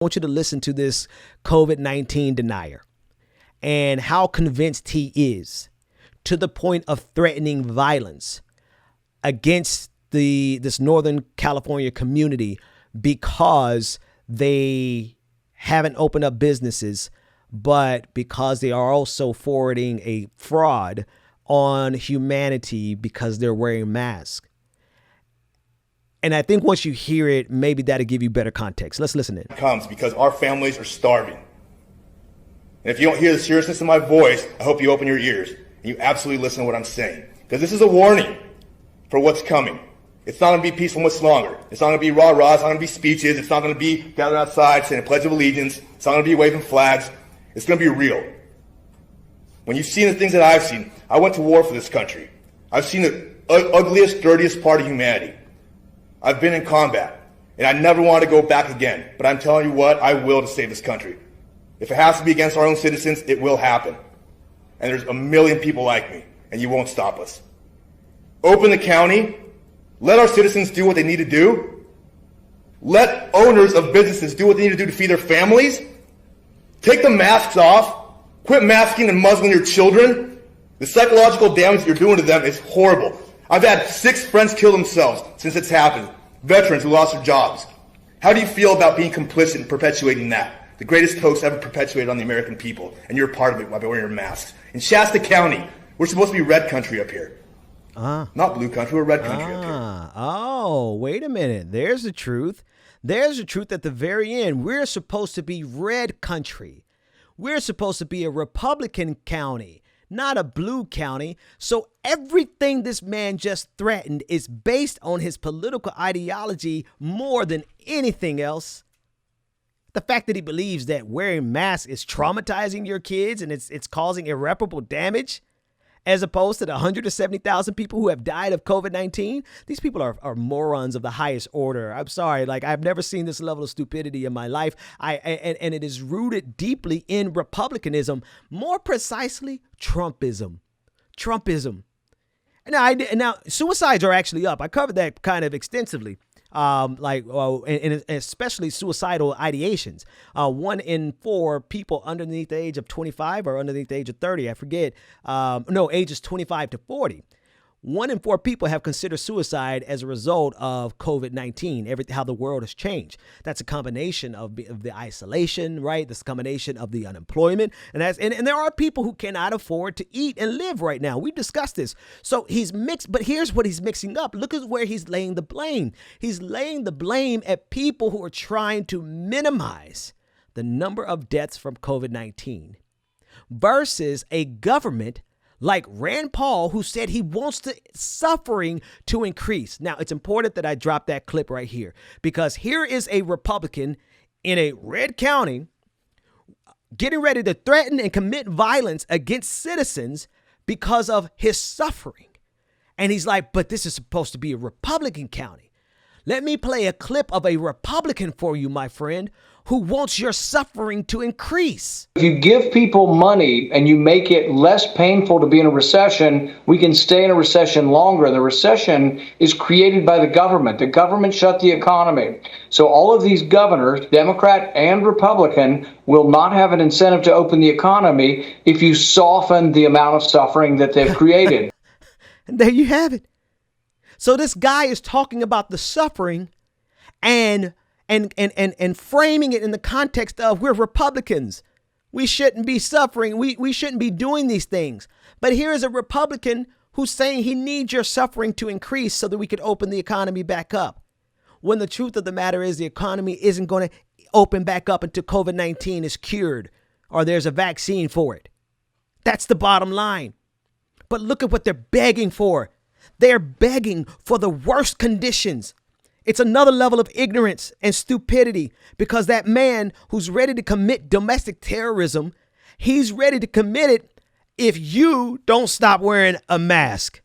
want you to listen to this COVID-19 denier and how convinced he is to the point of threatening violence against this Northern California community because they haven't opened up businesses, but because they are also forwarding a fraud on humanity because they're wearing masks. And I think once you hear it, maybe that'll give you better context. Let's listen in. It comes because our families are starving. And if you don't hear the seriousness of my voice, I hope you open your ears and you absolutely listen to what I'm saying. Because this is a warning for what's coming. It's not going to be peaceful much longer. It's not going to be rah-rah. It's not going to be speeches. It's not going to be gathered outside saying a Pledge of Allegiance. It's not going to be waving flags. It's going to be real. When you've seen the things that I've seen, I went to war for this country. I've seen the ugliest, dirtiest part of humanity. I've been in combat, and I never want to go back again. But I'm telling you what, I will to save this country. If it has to be against our own citizens, it will happen. And there's a million people like me, and you won't stop us. Open the county. Let our citizens do what they need to do. Let owners of businesses do what they need to do to feed their families. Take the masks off. Quit masking and muzzling your children. The psychological damage you're doing to them is horrible. I've had 6 friends kill themselves since it's happened. Veterans who lost their jobs. How do you feel about being complicit in perpetuating that? The greatest hoax ever perpetuated on the American people. And you're a part of it by wearing your masks. In Shasta County, we're supposed to be red country up here. Not blue country, we're red country up here. Oh, wait a minute. There's the truth. There's the truth at the very end. We're supposed to be red country. We're supposed to be a Republican county, not a blue county. So everything this man just threatened is based on his political ideology more than anything else. The fact that he believes that wearing masks is traumatizing your kids and it's causing irreparable damage, as opposed to the 170,000 people who have died of COVID-19. These people are morons of the highest order. I'm sorry. Like, I've never seen this level of stupidity in my life. And it is rooted deeply in republicanism, more precisely Trumpism. Now, suicides are actually up. I covered that kind of extensively. And especially suicidal ideations. 1 in 4 people underneath the age of 25 or underneath the age of 30, I forget. Ages 25 to 40. 1 in 4 people have considered suicide as a result of COVID-19, how the world has changed. That's a combination of the isolation, right? That's a combination of the unemployment. And there are people who cannot afford to eat and live right now. We've discussed this. So he's mixed, but here's what he's mixing up. Look at where he's laying the blame. He's laying the blame at people who are trying to minimize the number of deaths from COVID-19 versus a government like Rand Paul, who said he wants the suffering to increase. Now, it's important that I drop that clip right here, because here is a Republican in a red county getting ready to threaten and commit violence against citizens because of his suffering. And he's like, but this is supposed to be a Republican county. Let me play a clip of a Republican for you, my friend, who wants your suffering to increase. If you give people money and you make it less painful to be in a recession, we can stay in a recession longer. The recession is created by the government. The government shut the economy. So all of these governors, Democrat and Republican, will not have an incentive to open the economy if you soften the amount of suffering that they've created. And there you have it. So this guy is talking about the suffering and framing it in the context of we're Republicans. We shouldn't be suffering. We shouldn't be doing these things. But here is a Republican who's saying he needs your suffering to increase so that we could open the economy back up. When the truth of the matter is the economy isn't going to open back up until COVID-19 is cured or there's a vaccine for it. That's the bottom line. But look at what they're begging for. They're begging for the worst conditions. It's another level of ignorance and stupidity, because that man who's ready to commit domestic terrorism, he's ready to commit it if you don't stop wearing a mask.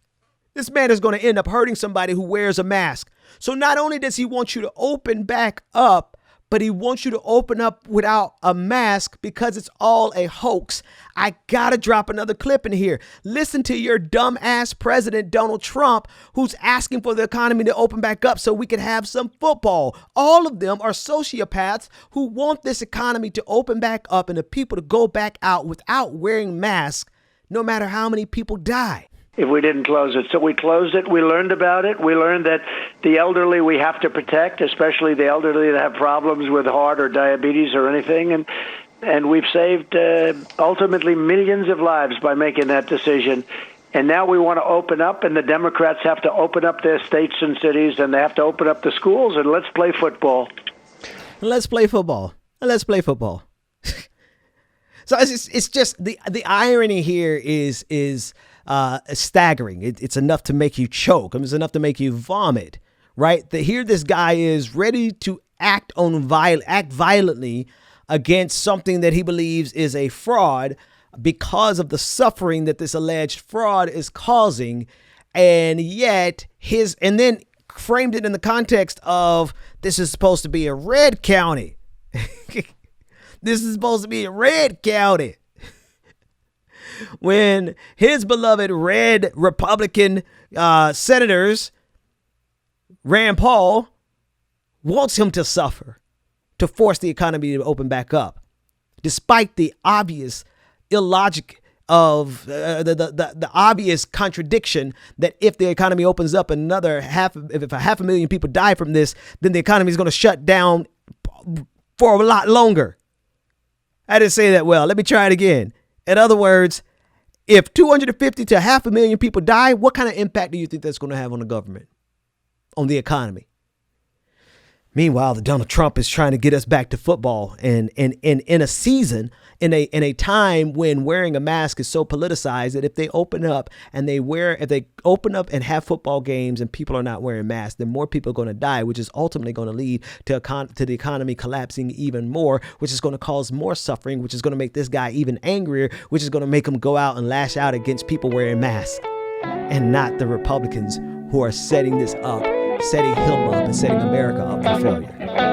This man is going to end up hurting somebody who wears a mask. So not only does he want you to open back up, but he wants you to open up without a mask because it's all a hoax. I gotta drop another clip in here. Listen to your dumb ass president, Donald Trump, who's asking for the economy to open back up so we can have some football. All of them are sociopaths who want this economy to open back up and the people to go back out without wearing masks, no matter how many people die. If we didn't close it. So we closed it. We learned about it. We learned that the elderly we have to protect, especially the elderly that have problems with heart or diabetes or anything. And we've saved ultimately millions of lives by making that decision. And now we want to open up, and the Democrats have to open up their states and cities, and they have to open up the schools, and let's play football. Let's play football. Let's play football. So it's just the irony here is staggering. It's enough to make you choke. It's enough to make you vomit, right? Here this guy is ready to act violently against something that he believes is a fraud because of the suffering that this alleged fraud is causing. And yet and then framed it in the context of this is supposed to be a red county. This is supposed to be a red county. When his beloved red Republican senators, Rand Paul, wants him to suffer to force the economy to open back up, despite the obvious illogic of the obvious contradiction that if the economy opens up another if 500,000 people die from this, then the economy is going to shut down for a lot longer. I didn't say that well. Let me try it again. In other words, if 250 to 500,000 people die, what kind of impact do you think that's going to have on the government, on the economy? Meanwhile, the Donald Trump is trying to get us back to football, and in a season, in a time when wearing a mask is so politicized that if they open up and have football games and people are not wearing masks, then more people are going to die, which is ultimately going to lead to the economy collapsing even more, which is going to cause more suffering, which is going to make this guy even angrier, which is going to make him go out and lash out against people wearing masks, and not the Republicans who are setting him up and setting America up for failure.